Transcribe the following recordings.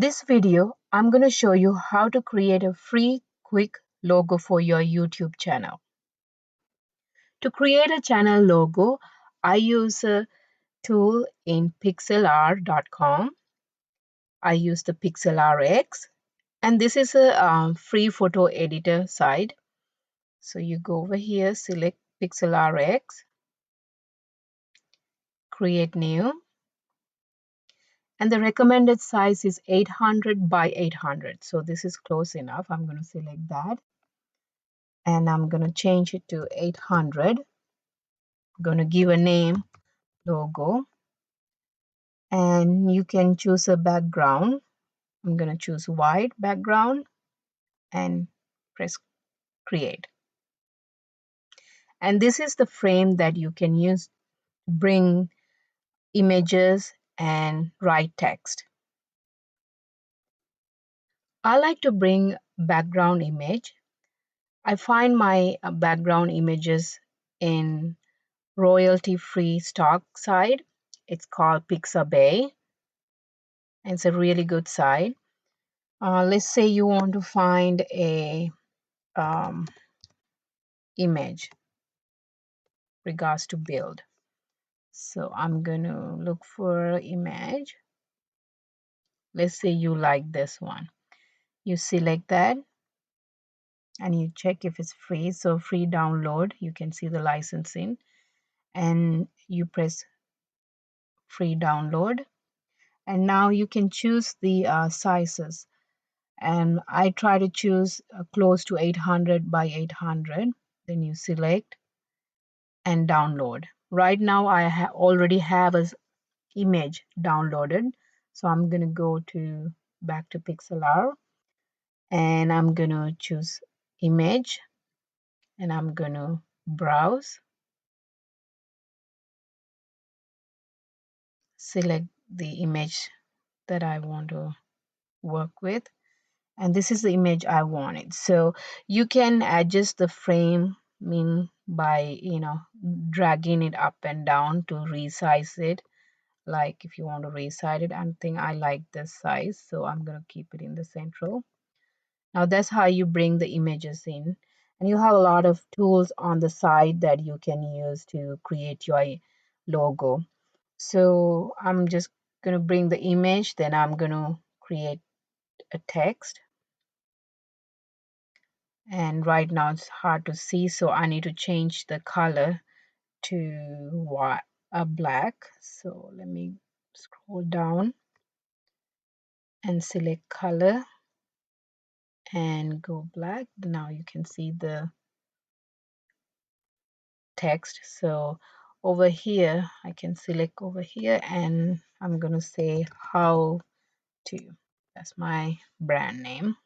This video, I'm going to show you how to create a free, quick logo for your YouTube channel. To create a channel logo, I use a tool in pixlr.com. I use the PixlRx, and this is a free photo editor site. So you go over here, select PixlRx, create new, and the recommended size is 800 by 800. So this is close enough. I'm going to select that. And I'm going to change it to 800. I'm going to give a name, logo, and you can choose a background. I'm going to choose white background and press create. And this is the frame that you can use to bring images and write text. I like to bring background image. I find my background images in royalty-free stock site. It's called Pixabay. It's a really good site. Let's say you want to find a image regards to build. So I'm going to look for image. Let's say you like this one. You select that and you check if it's free. So free download, you can see the licensing, and you press free download. And now you can choose the sizes. And I try to choose close to 800 by 800. Then you select and download. Right now I already have an image downloaded, so I'm gonna go to back to Pixlr, and I'm gonna choose image, and I'm gonna browse, select the image that I want to work with, and this is the image I wanted. So you can adjust the frame by dragging it up and down to resize it. Like if you want to resize it, I think I like this size, so I'm going to keep it in the central. Now that's how you bring the images in, and you have a lot of tools on the side that you can use to create your logo. So I'm just going to bring the image, then I'm going to create a text. And right now it's hard to see, so I need to change the color to black. So let me scroll down and select color and go black. Now you can see the text. So over here I can select over here, and I'm gonna say how to. That's my brand name.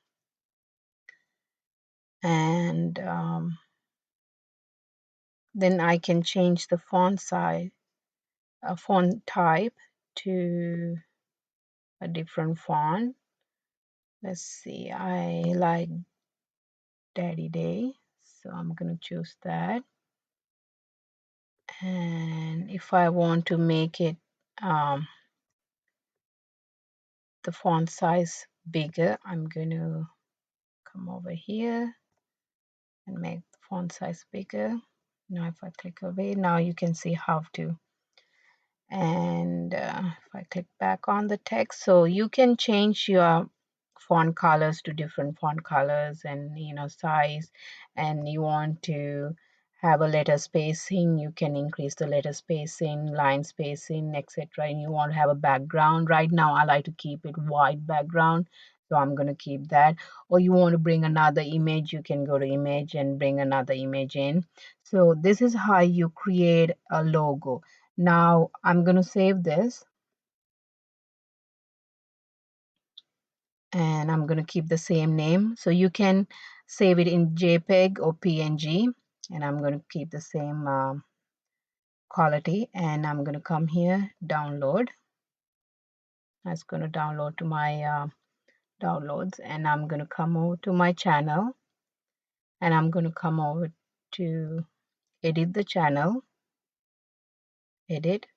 And then I can change the font size, font type to a different font. Let's see, I like Daddy Day, so I'm gonna choose that. And if I want to make it the font size bigger, I'm going to come over here and make the font size bigger. Now if I click away, now you can see how to. And if I click back on the text, so you can change your font colors to different font colors and size, and you want to have a letter spacing, you can increase the letter spacing, line spacing, etc. And you want to have a background. Right now I like to keep it white background, so I'm going to keep that. Or you want to bring another image, you can go to image and bring another image in. So this is how you create a logo. Now I'm going to save this, and I'm going to keep the same name. So you can save it in JPEG or PNG, and I'm going to keep the same quality. And I'm going to come here, download. That's going to download to my downloads, and I'm going to come over to my channel, and I'm going to come over to edit the channel, edit,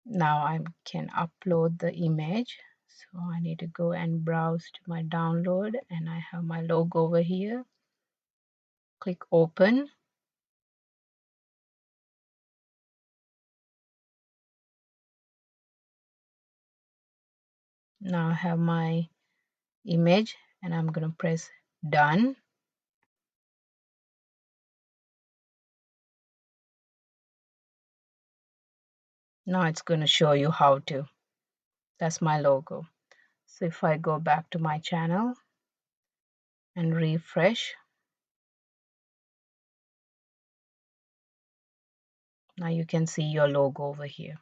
Now I can upload the image. So I need to go and browse to my download, and I have my logo over here. Click open. Now I have my image, and I'm going to press done. Now it's going to show you how to. That's my logo. So if I go back to my channel and refresh, now you can see your logo over here.